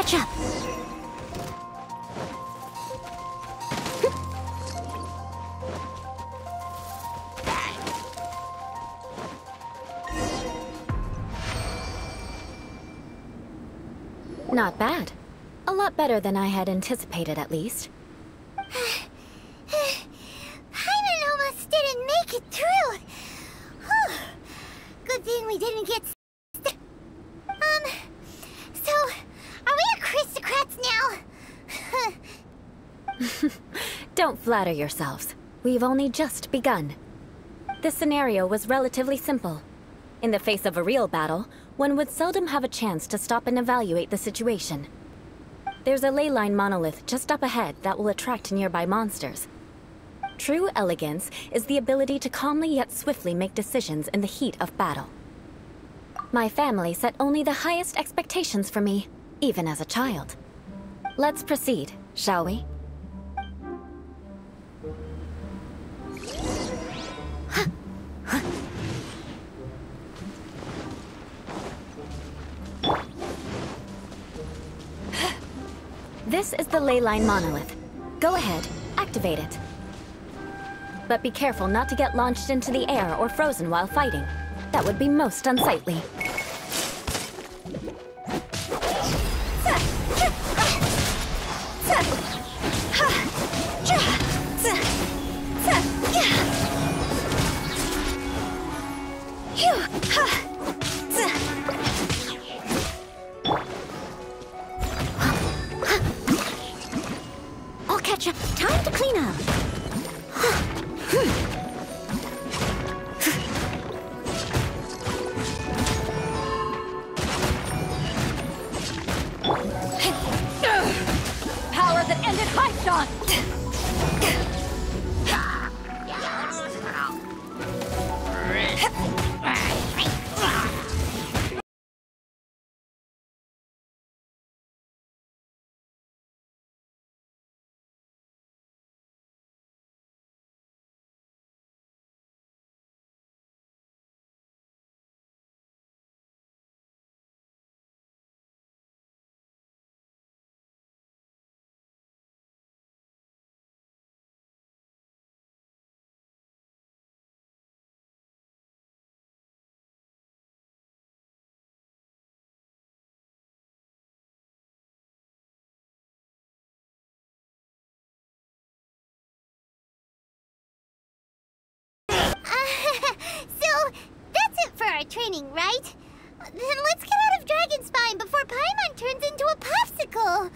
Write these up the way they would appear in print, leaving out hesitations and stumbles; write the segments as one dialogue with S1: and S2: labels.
S1: catch up! Not bad. A lot better than I had anticipated, at least.
S2: Paimon almost didn't make it through. Good thing we didn't get stuck. So, are we aristocrats now?
S1: Don't flatter yourselves. We've only just begun. This scenario was relatively simple. In the face of a real battle, one would seldom have a chance to stop and evaluate the situation. There's a ley line monolith just up ahead that will attract nearby monsters. True elegance is the ability to calmly yet swiftly make decisions in the heat of battle. My family set only the highest expectations for me, even as a child. Let's proceed, shall we? This is the ley line monolith. Go ahead, activate it. But be careful not to get launched into the air or frozen while fighting. That would be most unsightly.
S2: I'll catch up. Time to clean up.
S1: Power that ended high shot!
S2: So, that's it for our training, right? Then let's get out of Dragon Spine before Paimon turns into a popsicle.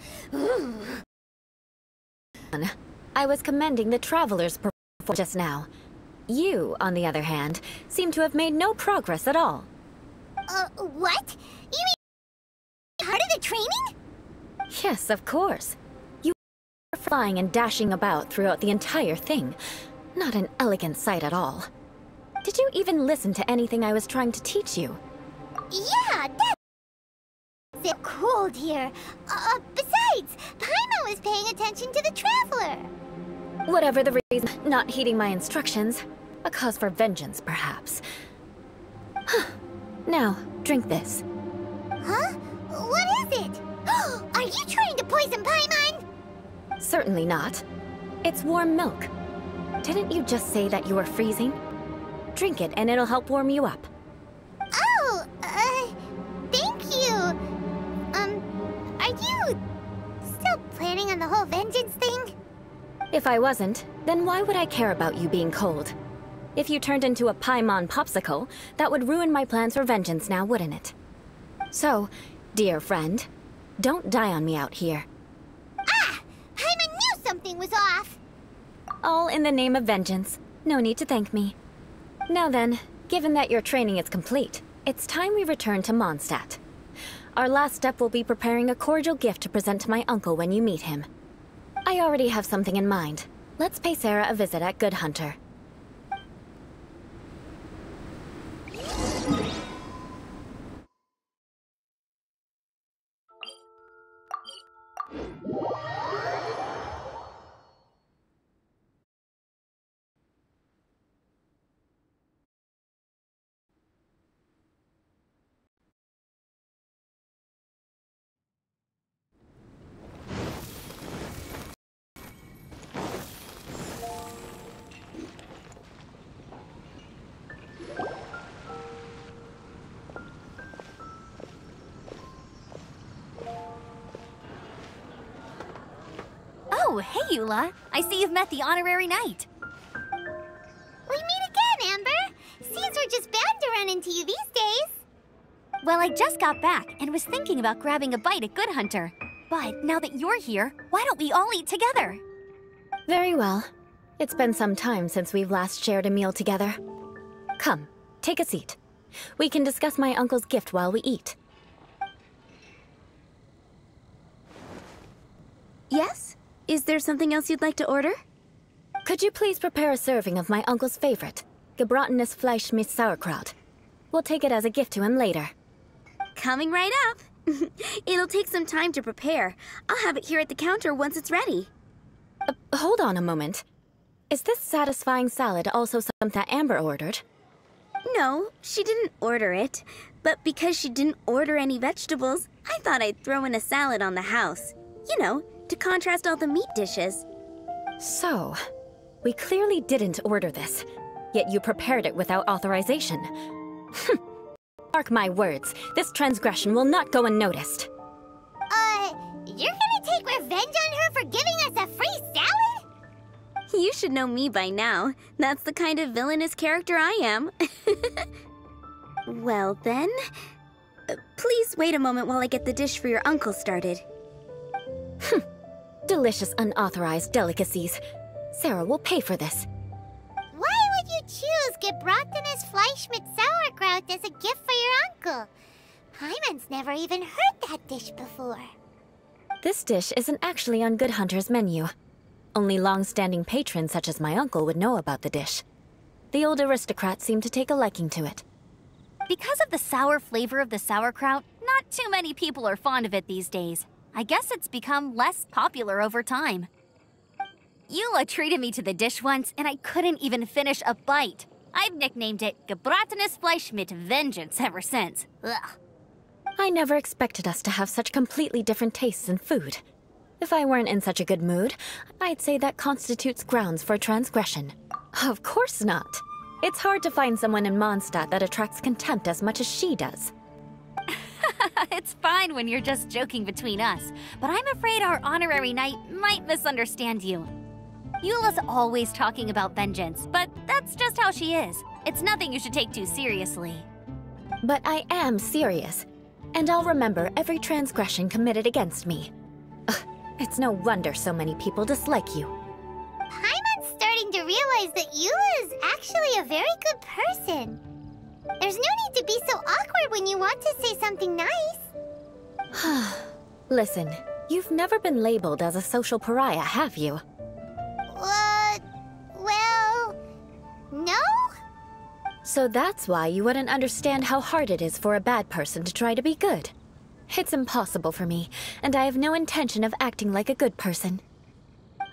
S1: I was commending the traveler's performance just now. You, on the other hand, seem to have made no progress at all.
S2: What? You mean part of the training?
S1: Yes, of course. You were flying and dashing about throughout the entire thing. Not an elegant sight at all. Did you even listen to anything I was trying to teach you?
S2: Yeah, that's so cold here. Besides, Paimon was paying attention to the traveler.
S1: Whatever the reason, not heeding my instructions. A cause for vengeance, perhaps. Now, drink this.
S2: Huh? What is it? Are you trying to poison Paimon?
S1: Certainly not. It's warm milk. Didn't you just say that you were freezing? Drink it and it'll help warm you up.
S2: Oh, thank you. Are you still planning on the whole vengeance thing?
S1: If I wasn't, then why would I care about you being cold? If you turned into a Paimon popsicle, that would ruin my plans for vengeance now, wouldn't it? So, dear friend, don't die on me out here.
S2: Ah! Paimon knew something was off!
S1: All in the name of vengeance. No need to thank me. Now then, given that your training is complete, it's time we return to Mondstadt. Our last step will be preparing a cordial gift to present to my uncle when you meet him. I already have something in mind. Let's pay Sarah a visit at Good Hunter.
S3: Oh, hey, EULA. I see you've met the honorary knight.
S2: We meet again, Amber. Seems we're just bound to run into you these days.
S3: Well, I just got back and was thinking about grabbing a bite at Good Hunter. But now that you're here, why don't we all eat together?
S1: Very well. It's been some time since we've last shared a meal together. Come, take a seat. We can discuss my uncle's gift while we eat.
S4: Yes? Is there something else you'd like to order?
S1: Could you please prepare a serving of my uncle's favorite, gebratenes Fleisch mit Sauerkraut? We'll take it as a gift to him later.
S4: Coming right up. It'll take some time to prepare. I'll have it here at the counter once it's ready.
S1: Hold on a moment. Is this satisfying salad also something that Amber ordered?
S4: No, she didn't order it. But because she didn't order any vegetables, I thought I'd throw in a salad on the house. You know, to contrast all the meat dishes.
S1: So, we clearly didn't order this, yet you prepared it without authorization. Mark my words, this transgression will not go unnoticed.
S2: You're gonna take revenge on her for giving us a free salad?
S4: You should know me by now. That's the kind of villainous character I am. Well then, please wait a moment while I get the dish for your uncle started.
S1: Delicious unauthorized delicacies. Sarah will pay for this.
S2: Why would you choose gebratenes Fleisch mit Sauerkraut as a gift for your uncle? Paimon's never even heard that dish before.
S1: This dish isn't actually on Good Hunter's menu. Only long-standing patrons such as my uncle would know about the dish. The old aristocrat seemed to take a liking to it.
S3: Because of the sour flavor of the sauerkraut, not too many people are fond of it these days. I guess it's become less popular over time. EULA treated me to the dish once, and I couldn't even finish a bite. I've nicknamed it gebratenes Fleisch mit Vengeance ever since. Ugh.
S1: I never expected us to have such completely different tastes in food. If I weren't in such a good mood, I'd say that constitutes grounds for transgression. Of course not. It's hard to find someone in Mondstadt that attracts contempt as much as she does.
S3: It's fine when you're just joking between us, but I'm afraid our honorary knight might misunderstand you. EULA's always talking about vengeance, but that's just how she is. It's nothing you should take too seriously.
S1: But I am serious, and I'll remember every transgression committed against me. Ugh, it's no wonder so many people dislike you.
S2: Paimon's starting to realize that EULA is actually a very good person. There's no need to be so awkward when you want to say something nice.
S1: Listen, you've never been labeled as a social pariah, have you?
S2: Well, no?
S1: So that's why you wouldn't understand how hard it is for a bad person to try to be good. It's impossible for me, and I have no intention of acting like a good person.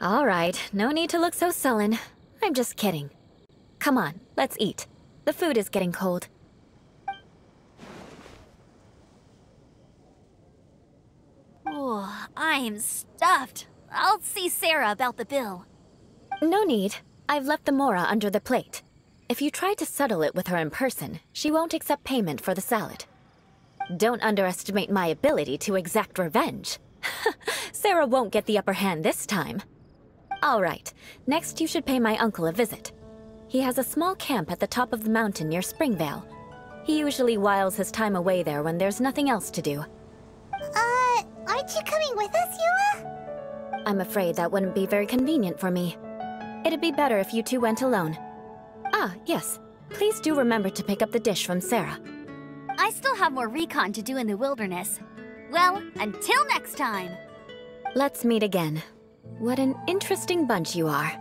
S1: All right, no need to look so sullen. I'm just kidding. Come on, let's eat. The food is getting cold.
S3: Oh, I'm stuffed. I'll see Sarah about the bill.
S1: No need. I've left the mora under the plate. If you try to settle it with her in person, she won't accept payment for the salad. Don't underestimate my ability to exact revenge. Sarah won't get the upper hand this time. All right, next you should pay my uncle a visit. He has a small camp at the top of the mountain near Springvale. He usually whiles his time away there when there's nothing else to do.
S2: Aren't you coming with us, EULA?
S1: I'm afraid that wouldn't be very convenient for me. It'd be better if you two went alone. Ah, yes. Please do remember to pick up the dish from Sarah.
S3: I still have more recon to do in the wilderness. Well, until next time.
S1: Let's meet again. What an interesting bunch you are.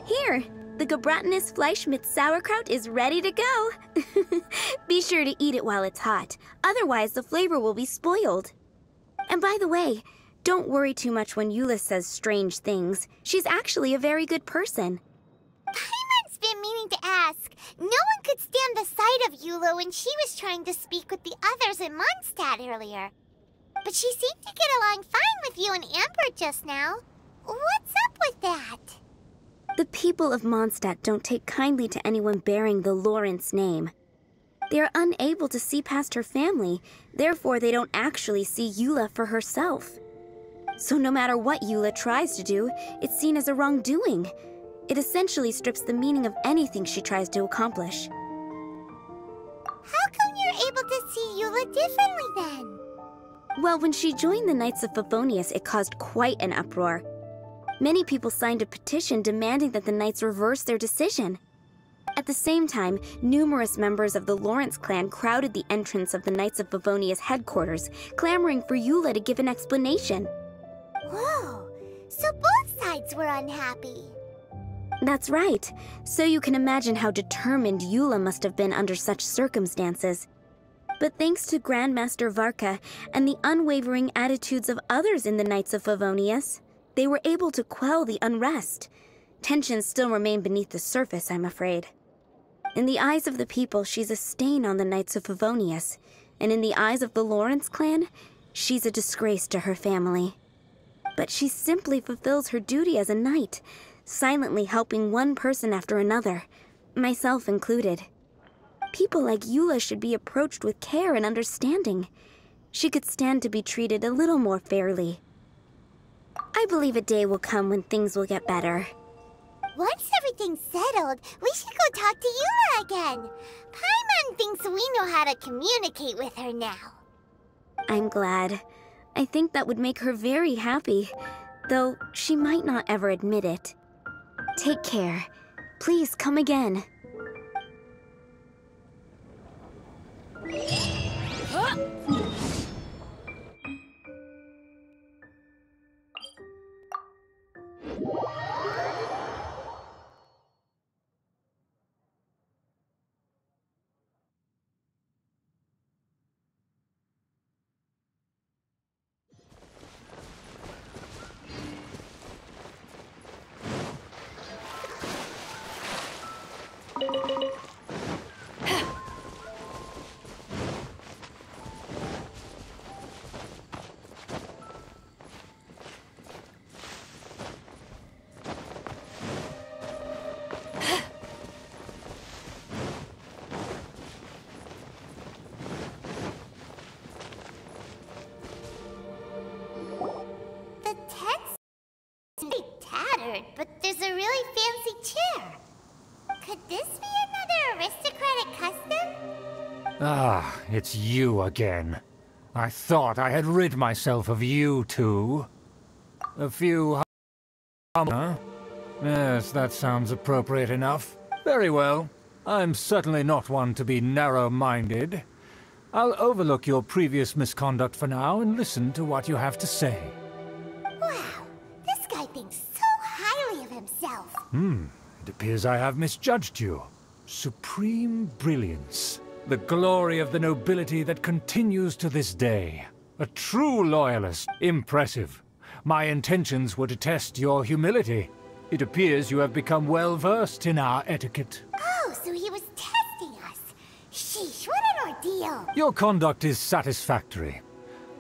S4: Here, the gebratenes Fleisch mit Sauerkraut is ready to go. Be sure to eat it while it's hot, otherwise the flavor will be spoiled. And by the way, don't worry too much when EULA says strange things. She's actually a very good person.
S2: Paimon's been meaning to ask. No one could stand the sight of EULA when she was trying to speak with the others in Mondstadt earlier. But she seemed to get along fine with you and Amber just now. What's up with that?
S4: The people of Mondstadt don't take kindly to anyone bearing the Lawrence name. They are unable to see past her family, therefore they don't actually see EULA for herself. So no matter what EULA tries to do, it's seen as a wrongdoing. It essentially strips the meaning of anything she tries to accomplish.
S2: How come you're able to see EULA differently then?
S4: Well, when she joined the Knights of Favonius, it caused quite an uproar. Many people signed a petition demanding that the Knights reverse their decision. At the same time, numerous members of the Lawrence clan crowded the entrance of the Knights of Favonius headquarters, clamoring for EULA to give an explanation.
S2: Whoa, so both sides were unhappy.
S4: That's right. So you can imagine how determined EULA must have been under such circumstances. But thanks to Grandmaster Varka and the unwavering attitudes of others in the Knights of Favonius, they were able to quell the unrest. Tensions still remain beneath the surface, I'm afraid. In the eyes of the people, she's a stain on the Knights of Favonius, and in the eyes of the Lawrence clan, she's a disgrace to her family. But she simply fulfills her duty as a knight, silently helping one person after another, myself included. People like EULA should be approached with care and understanding. She could stand to be treated a little more fairly. I believe a day will come when things will get better.
S2: Once everything's settled, we should go talk to EULA again. Paimon thinks we know how to communicate with her now.
S4: I'm glad. I think that would make her very happy, though she might not ever admit it. Take care. Please come again.
S2: The tent's pretty tattered, but there's a really fancy chair. Could this be another aristocratic custom?
S5: Ah, it's you again. I thought I had rid myself of you two. A few... Huh? Yes, that sounds appropriate enough. Very well. I'm certainly not one to be narrow-minded. I'll overlook your previous misconduct for now and listen to what you have to say.
S2: Wow, this guy thinks so highly of himself.
S5: It appears I have misjudged you. Supreme brilliance. The glory of the nobility that continues to this day. A true loyalist. Impressive. My intentions were to test your humility. It appears you have become well-versed in our etiquette.
S2: Oh, so he was testing us. Sheesh, what an ordeal.
S5: Your conduct is satisfactory.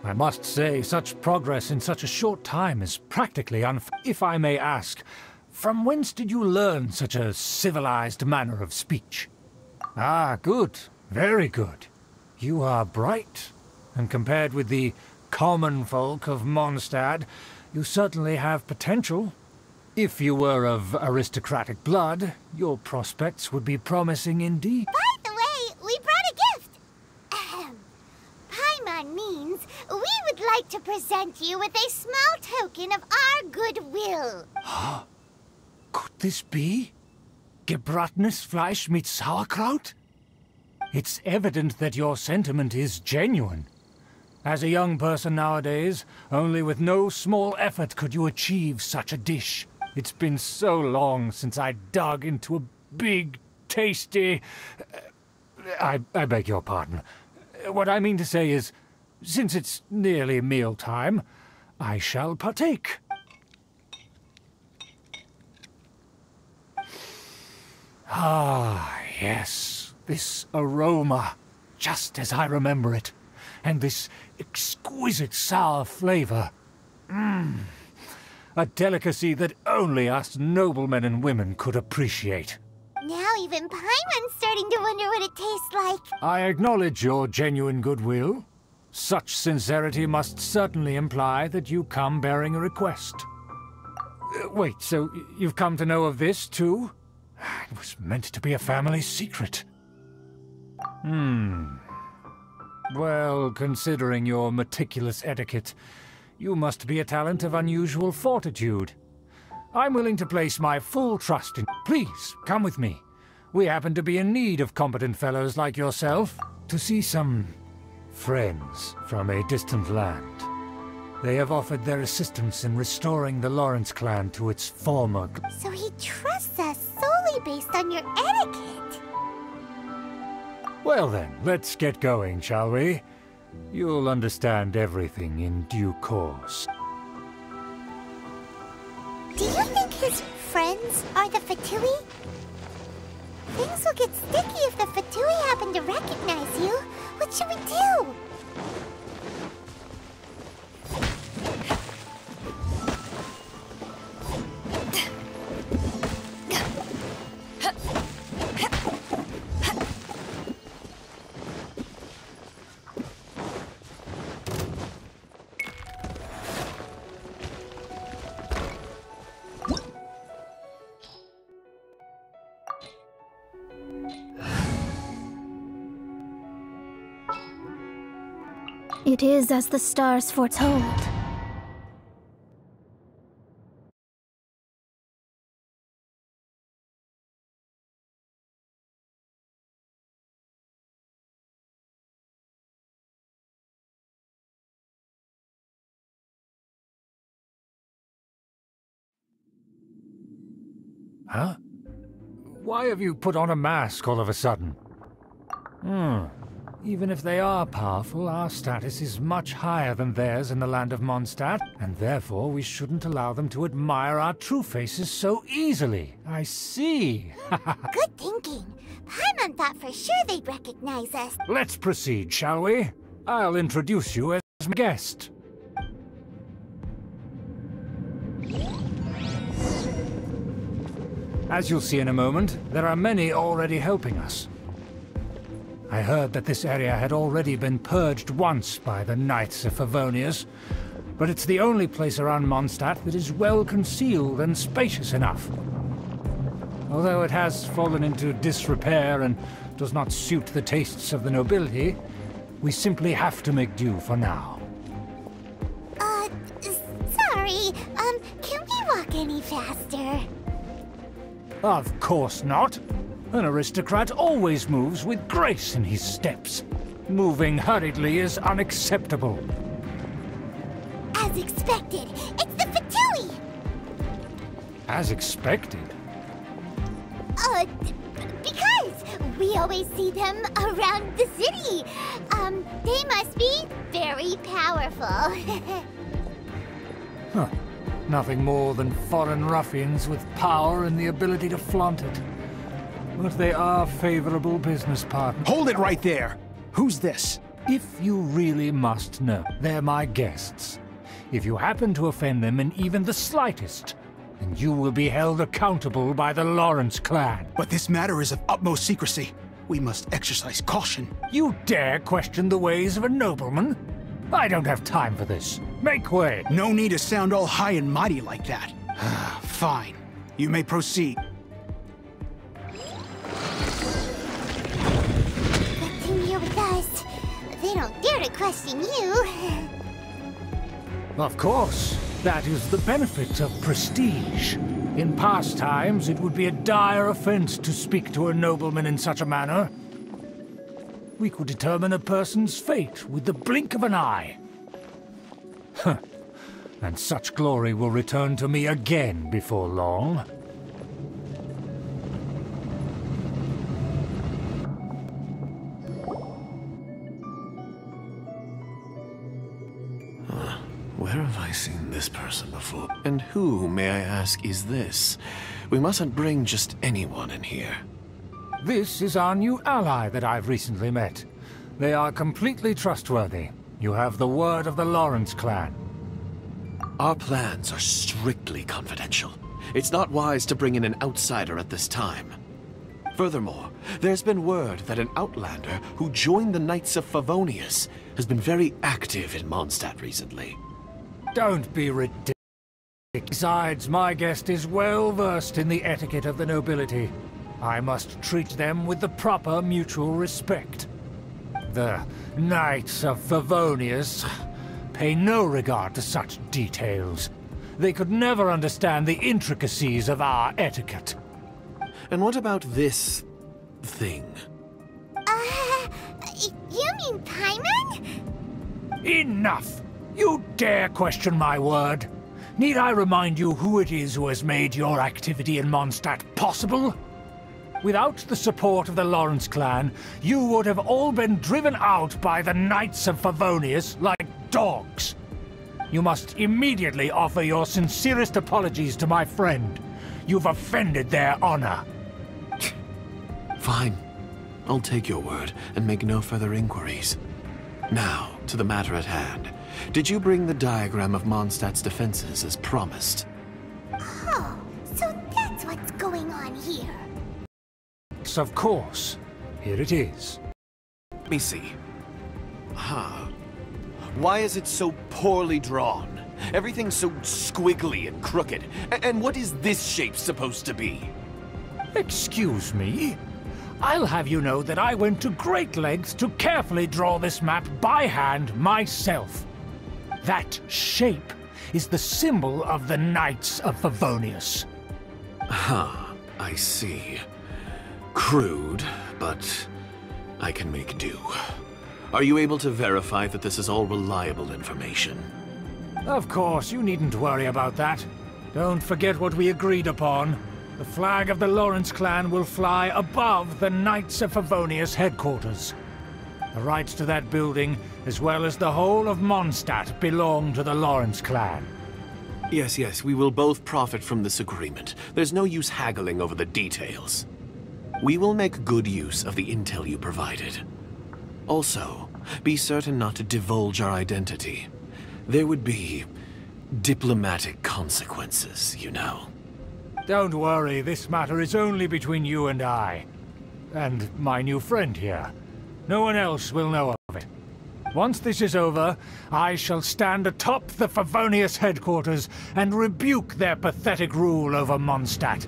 S5: I must say, such progress in such a short time is practically If I may ask, from whence did you learn such a civilized manner of speech? Ah, good. Very good. You are bright, and compared with the common folk of Mondstadt, you certainly have potential. If you were of aristocratic blood, your prospects would be promising indeed.
S2: By the way, we brought a gift. Paimon means we would like to present you with a small token of our goodwill.
S5: Could this be? Gebratenes Fleisch mit Sauerkraut? It's evident that your sentiment is genuine. As a young person nowadays, only with no small effort could you achieve such a dish. It's been so long since I dug into a big, tasty... I beg your pardon. What I mean to say is, since it's nearly mealtime, I shall partake. Ah, yes, this aroma, just as I remember it, and this exquisite sour flavor. A delicacy that only us noblemen and women could appreciate.
S2: Now even Paimon's starting to wonder what it tastes like.
S5: I acknowledge your genuine goodwill. Such sincerity must certainly imply that you come bearing a request. Wait, so you've come to know of this, too? It was meant to be a family secret. Well, considering your meticulous etiquette, you must be a talent of unusual fortitude. I'm willing to place my full trust in... Please, come with me. We happen to be in need of competent fellows like yourself to see some friends from a distant land. They have offered their assistance in restoring the Lawrence clan to its former...
S2: So he trusts us solely based on your etiquette.
S5: Well then, let's get going, shall we? You'll understand everything in due course.
S2: Do you think his friends are the Fatui? Things will get sticky if the Fatui happen to recognize you. What should we do?
S4: It is as the stars foretold.
S5: Huh? Why have you put on a mask all of a sudden? Even if they are powerful, our status is much higher than theirs in the land of Mondstadt, and therefore we shouldn't allow them to admire our true faces so easily. I see.
S2: Good thinking. Paimon thought for sure they'd recognize us.
S5: Let's proceed, shall we? I'll introduce you as my guest. As you'll see in a moment, there are many already helping us. I heard that this area had already been purged once by the Knights of Favonius, but it's the only place around Mondstadt that is well concealed and spacious enough. Although it has fallen into disrepair and does not suit the tastes of the nobility, we simply have to make do for now.
S2: Sorry, can we walk any faster?
S5: Of course not. An aristocrat always moves with grace in his steps. Moving hurriedly is unacceptable.
S2: As expected, it's the Fatui!
S5: As expected?
S2: Because we always see them around the city. They must be very powerful.
S5: Huh. Nothing more than foreign ruffians with power and the ability to flaunt it. But they are favorable business partners.
S6: Hold it right there! Who's this?
S5: If you really must know, they're my guests. If you happen to offend them in even the slightest, then you will be held accountable by the Lawrence clan.
S6: But this matter is of utmost secrecy. We must exercise caution.
S5: You dare question the ways of a nobleman? I don't have time for this. Make way!
S6: No need to sound all high and mighty like that. Fine. You may proceed.
S2: Here with us. They don't dare to question you.
S5: Of course. That is the benefit of prestige. In past times, it would be a dire offense to speak to a nobleman in such a manner. We could determine a person's fate with the blink of an eye. Huh. And such glory will return to me again before long.
S7: Where have I seen this person before? And who, may I ask, is this? We mustn't bring just anyone in here.
S5: This is our new ally that I've recently met. They are completely trustworthy. You have the word of the Lawrence clan.
S7: Our plans are strictly confidential. It's not wise to bring in an outsider at this time. Furthermore, there's been word that an outlander who joined the Knights of Favonius has been very active in Mondstadt recently.
S5: Don't be ridiculous. Besides, my guest is well versed in the etiquette of the nobility. I must treat them with the proper mutual respect. The Knights of Favonius pay no regard to such details. They could never understand the intricacies of our etiquette.
S7: And what about this thing?
S2: You mean Paimon?
S5: Enough! You dare question my word? Need I remind you who it is who has made your activity in Mondstadt possible? Without the support of the Lawrence clan, you would have all been driven out by the Knights of Favonius like dogs. You must immediately offer your sincerest apologies to my friend. You've offended their honor.
S7: Fine. I'll take your word and make no further inquiries. Now, to the matter at hand. Did you bring the diagram of Mondstadt's defenses as promised?
S2: Oh, so that's what's going on here.
S5: Yes, of course. Here it is.
S7: Let me see. Why is it so poorly drawn? Everything's so squiggly and crooked. And what is this shape supposed to be?
S5: Excuse me? I'll have you know that I went to great lengths to carefully draw this map by hand myself. That shape is the symbol of the Knights of Favonius.
S7: I see. Crude, but I can make do. Are you able to verify that this is all reliable information?
S5: Of course, you needn't worry about that. Don't forget what we agreed upon. The flag of the Lawrence clan will fly above the Knights of Favonius headquarters. The rights to that building, as well as the whole of Mondstadt, belong to the Lawrence clan.
S7: Yes, we will both profit from this agreement. There's no use haggling over the details. We will make good use of the intel you provided. Also, be certain not to divulge our identity. There would be diplomatic consequences, you know.
S5: Don't worry, this matter is only between you and I. And my new friend here. No one else will know of it. Once this is over, I shall stand atop the Favonius headquarters and rebuke their pathetic rule over Mondstadt.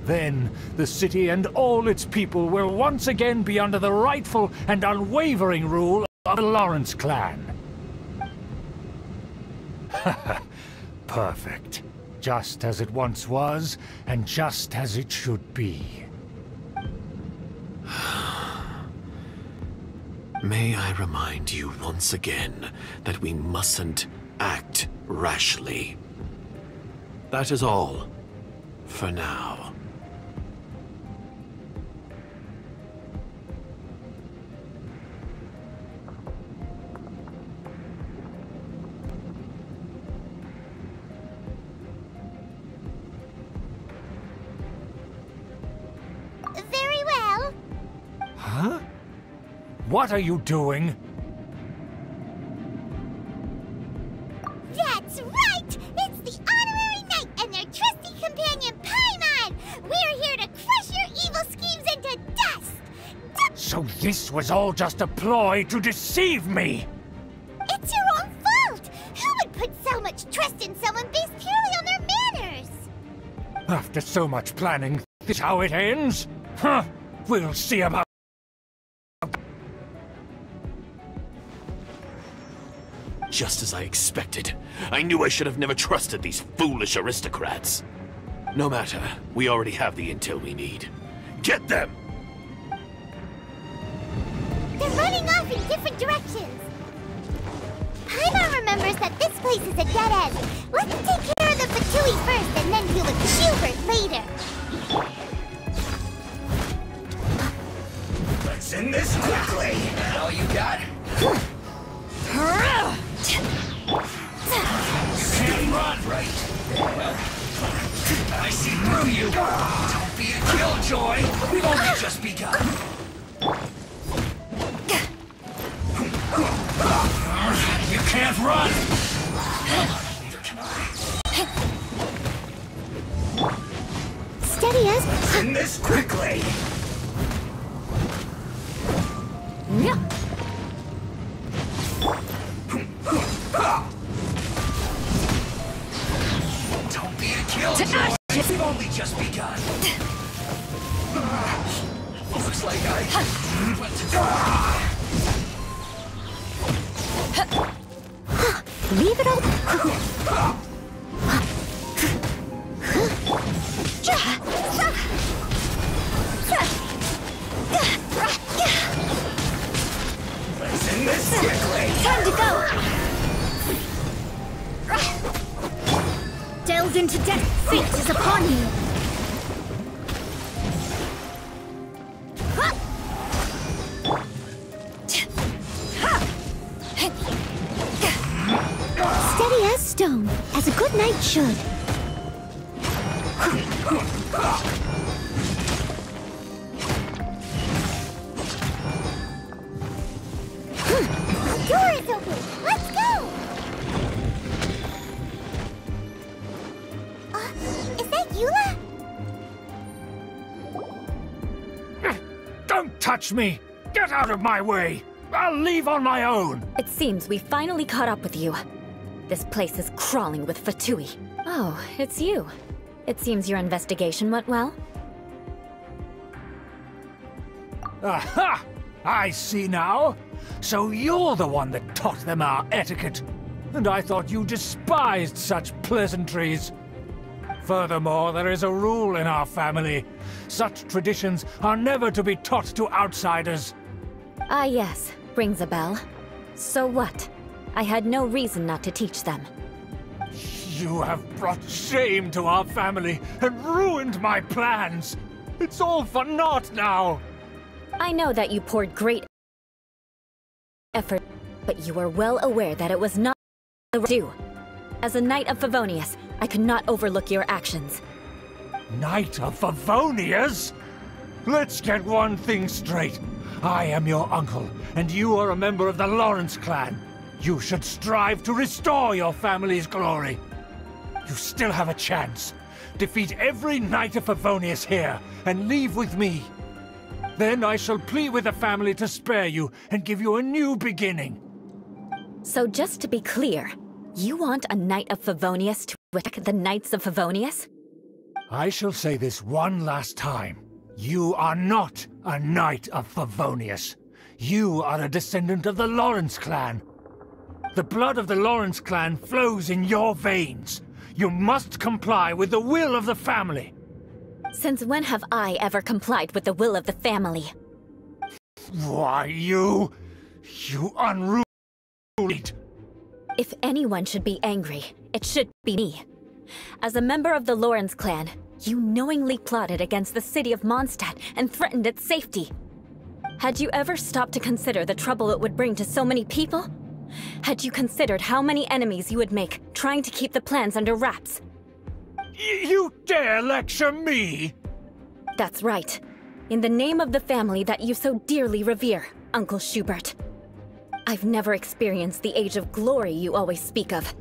S5: Then, the city and all its people will once again be under the rightful and unwavering rule of the Lawrence clan. Perfect. Just as it once was, and just as it should be.
S7: May I remind you once again that we mustn't act rashly. That is all, for now.
S2: Very well.
S5: Huh? What are you doing?
S2: That's right! It's the Honorary Knight and their trusty companion, Paimon! We're here to crush your evil schemes into dust!
S5: So this was all just a ploy to deceive me!
S2: It's your own fault! Who would put so much trust in someone based purely on their manners?
S5: After so much planning, this how it ends? Huh? We'll see about...
S7: Just as I expected. I knew I should have never trusted these foolish aristocrats. No matter, we already have the intel we need. Get them!
S2: They're running off in different directions. Paimon remembers that this place is a dead end. Let's take care of the Fatui first and then deal with Schubert later.
S8: Let's end this quickly. That all you got? You can't run, right? Well, I see through you. Don't be a killjoy. We've only just begun. You can't run. Neither can I.
S2: Steady as...
S8: Let's end this quickly. killjoy! We've only just begun. Looks like I went to die.
S2: Leave it open.
S8: Let's end this quickly.
S2: Time to go. Delve into death. Fate is upon you. Steady as stone, as a good knight should. The door is open. Let's go. Is that EULA?
S5: Don't touch me! Get out of my way! I'll leave on my own!
S1: It seems we finally caught up with you. This place is crawling with Fatui. Oh, it's you. It seems your investigation went well.
S5: Aha! I see now. So you're the one that taught them our etiquette. And I thought you despised such pleasantries. Furthermore, there is a rule in our family. Such traditions are never to be taught to outsiders.
S1: Ah yes, rings a bell. So what? I had no reason not to teach them.
S5: You have brought shame to our family and ruined my plans. It's all for naught now.
S1: I know that you poured great effort, but you are well aware that it was not the do. As a Knight of Favonius, I could not overlook your actions.
S5: Knight of Favonius? Let's get one thing straight. I am your uncle, and you are a member of the Lawrence clan. You should strive to restore your family's glory. You still have a chance. Defeat every Knight of Favonius here, and leave with me. Then I shall plead with the family to spare you and give you a new beginning.
S1: So just to be clear, you want a Knight of Favonius to attack the Knights of Favonius?
S5: I shall say this one last time. You are not a Knight of Favonius. You are a descendant of the Lawrence clan. The blood of the Lawrence clan flows in your veins. You must comply with the will of the family.
S1: Since when have I ever complied with the will of the family?
S5: Why, you unruly...
S1: If anyone should be angry, it should be me. As a member of the Lawrence clan, you knowingly plotted against the city of Mondstadt and threatened its safety. Had you ever stopped to consider the trouble it would bring to so many people? Had you considered how many enemies you would make, trying to keep the plans under wraps?
S5: You dare lecture me?
S1: That's right. In the name of the family that you so dearly revere, Uncle Schubert. I've never experienced the age of glory you always speak of,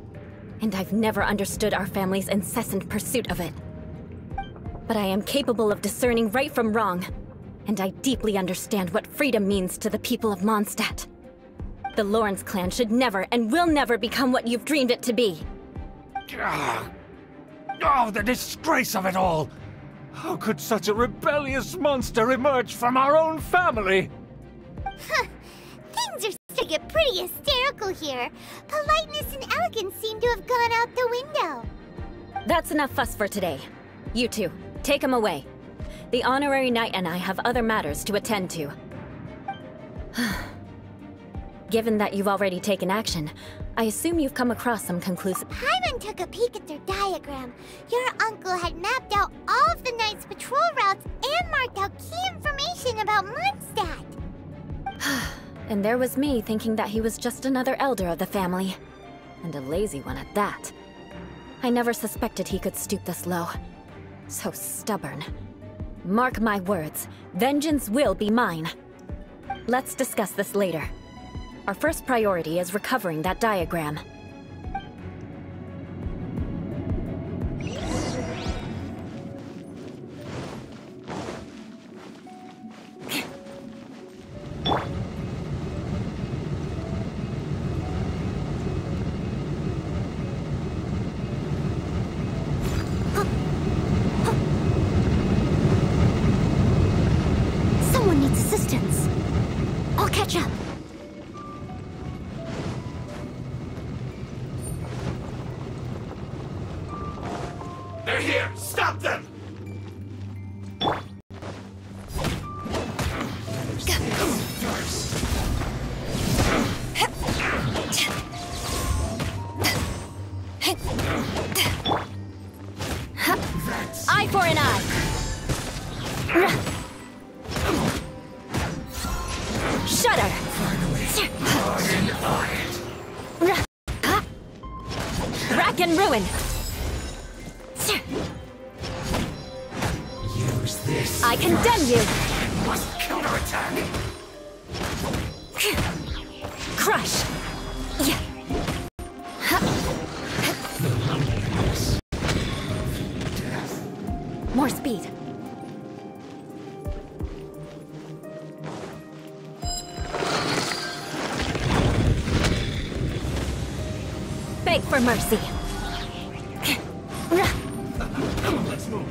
S1: and I've never understood our family's incessant pursuit of it. But I am capable of discerning right from wrong, and I deeply understand what freedom means to the people of Mondstadt. The Lawrence clan should never and will never become what you've dreamed it to be.
S5: Oh, the disgrace of it all! How could such a rebellious monster emerge from our own family?
S2: Things are starting to get pretty hysterical here. Politeness and elegance seem to have gone out the window.
S1: That's enough fuss for today. You two, take him away. The honorary knight and I have other matters to attend to. Given that you've already taken action, I assume you've come across some conclusive...
S2: Paimon took a peek at their diagram. Your uncle had mapped out all of the Knight's patrol routes and marked out key information about Mondstadt.
S1: And there was me thinking that he was just another elder of the family. And a lazy one at that. I never suspected he could stoop this low. So stubborn. Mark my words, vengeance will be mine. Let's discuss this later. Our first priority is recovering that diagram.
S8: here! Stop them!
S1: Eye for an eye. Shudder. Rack and ruin.
S8: Use this.
S1: I condemn you.
S8: Must counterattack.
S1: Crush. More speed. Beg for mercy.
S8: Let's move.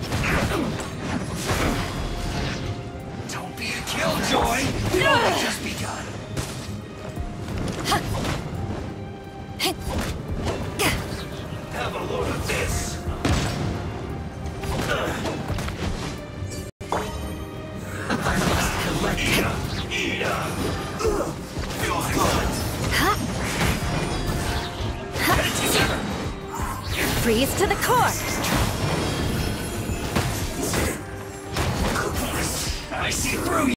S8: Don't be a killjoy. We've only just begun. Have a load of this. I must collect them. Eat 'em. Feel good.
S1: Freeze to the core.
S8: I see through you.